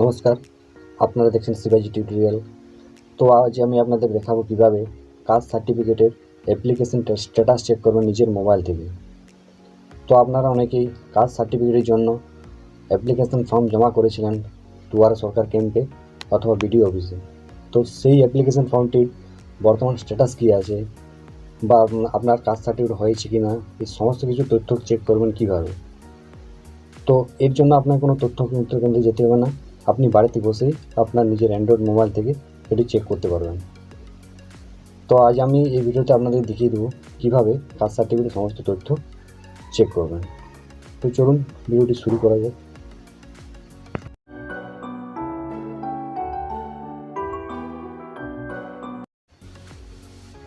নমস্কার, আপনারা দেখছেন শিবাজি টিউটোরিয়াল। তো আজ আমি আপনাদের দেখাবো কিভাবে কাস্ট সার্টিফিকেটের অ্যাপ্লিকেশন স্ট্যাটাস চেক করবেন নিজের মোবাইল থেকে। তো আপনারা অনেকেই কাস্ট সার্টিফিকেটের জন্য অ্যাপ্লিকেশন ফর্ম জমা করেছিলেন দুয়ারে সরকার ক্যাম্পে অথবা বিডিও অফিসে। তো সেই অ্যাপ্লিকেশন ফর্মটির বর্তমান স্ট্যাটাস কী আছে বা আপনার কাস্ট সার্টিফিকেট হয়েছে কি না, এই সমস্ত কিছু তথ্য চেক করবেন কীভাবে। তো এর জন্য আপনার কোনো তথ্য কেন্দ্রে যেতে হবে না, আপনি বাড়িতে বসেই আপনার নিজের অ্যান্ড্রয়েড মোবাইল থেকে এটি চেক করতে পারবেন। তো আজ আমি এই ভিডিওতে আপনাদের দেখিয়ে দেবো কীভাবে কাস্ট সার্টিফিকেটের সমস্ত তথ্য চেক করবেন। তো চলুন ভিডিওটি শুরু করা যাক।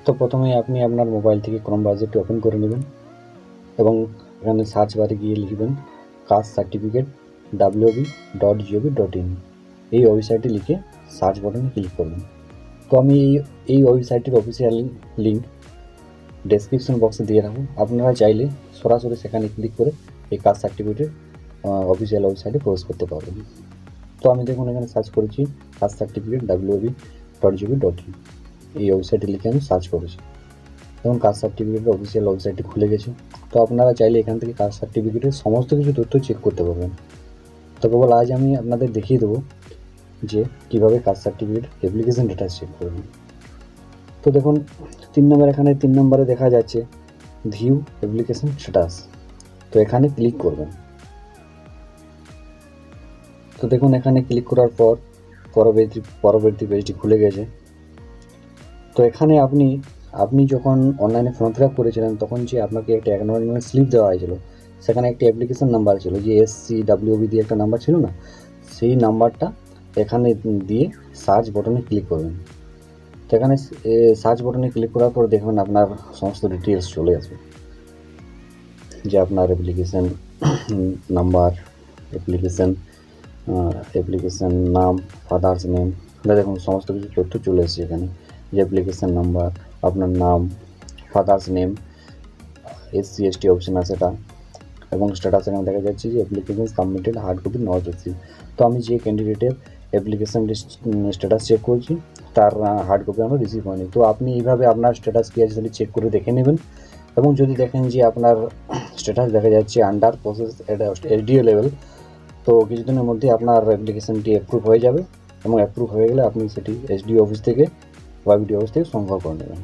তো প্রথমে আপনি আপনার মোবাইল থেকে ক্রোম ব্রাউজারটি ওপেন করে নেবেন এবং এখানে সার্চ বারে গিয়ে লিখবেন কাস্ট সার্টিফিকেট www.gov.in। এই ওয়েবসাইটটি লিখে সার্চ বাটনে ক্লিক করবেন। তো আমি এই ওয়েবসাইটটির অফিসিয়াল লিঙ্ক ডেসক্রিপশন বক্সে দিয়ে রাখবো, আপনারা চাইলে সরাসরি সেখানে ক্লিক করে এই কাস্ট সার্টিফিকেটের অফিসিয়াল ওয়েবসাইটে প্রবেশ করতে পারবেন। তো আমি দেখুন এখানে সার্চ করেছি কাস্ট সার্টিফিকেট www.gov.in, এই ওয়েবসাইটে লিখে আমি সার্চ করেছি। এবং কাস্ট সার্টিফিকেটের অফিসিয়াল ওয়েবসাইটটি খুলে গেছে। তো আপনারা চাইলে এখান থেকে কাস্ট সার্টিফিকেটের সমস্ত কিছু তথ্য চেক করতে পারবেন। তো কেবল আজ আমি আপনাদের দেখিয়ে দেবো যে কীভাবে caste certificate application status check করবেন। তো দেখুন 3 নম্বরে দেখা যাচ্ছে ভিউ অ্যাপ্লিকেশন স্ট্যাটাস। তো এখানে ক্লিক করবেন। তো দেখুন এখানে ক্লিক করার পর পরবর্তী পেজটি খুলে গেছে। তো এখানে আপনি যখন অনলাইনে ফর্ম ফিল আপ করেছিলেন তখন যে আপনাকে একটা অ্যাকনলেজমেন্ট স্লিপ দেওয়া হয়েছিল, সেখানে একটি অ্যাপ্লিকেশন নাম্বার ছিল, যে SCWB দিয়ে একটা নাম্বার ছিল না, সেই নাম্বারটা এখানে দিয়ে সার্চ বটনে ক্লিক করবেন। তো এখানে সার্চ বটনে ক্লিক করার পর দেখবেন আপনার সমস্ত ডিটেলস চলে আসবে, যে আপনার অ্যাপ্লিকেশন নাম্বার, অ্যাপ্লিকেশন নাম, ফাদার্স নেম, দেখুন সমস্ত কিছু তথ্য চলে এসেছে এখানে, যে অ্যাপ্লিকেশন নাম্বার, আপনার নাম, ফাদার্স নেম, SC/ST অপশন আছে এটা, এবং স্ট্যাটাস এখানে দেখা যাচ্ছে যে application submitted, hard copy not receive. তো আমি যে ক্যান্ডিডেটের অ্যাপ্লিকেশন স্ট্যাটাস চেক করছি তার হার্ড কপি আমরা রিসিভ হয়নি। তো আপনি এইভাবে আপনার স্ট্যাটাস কী আছে সেটা চেক করে দেখে নেবেন। এবং যদি দেখেন যে আপনার স্ট্যাটাস দেখা যাচ্ছে আন্ডার প্রসেস SDO লেভেল, তো কিছুদিনের মধ্যে আপনার অ্যাপ্লিকেশনটি অ্যাপ্রুভ হয়ে যাবে, এবং অ্যাপ্রুভ হয়ে গেলে আপনি সেটি SDO অফিস থেকে বা বিডিও অফিস থেকে সংগ্রহ করে নেবেন।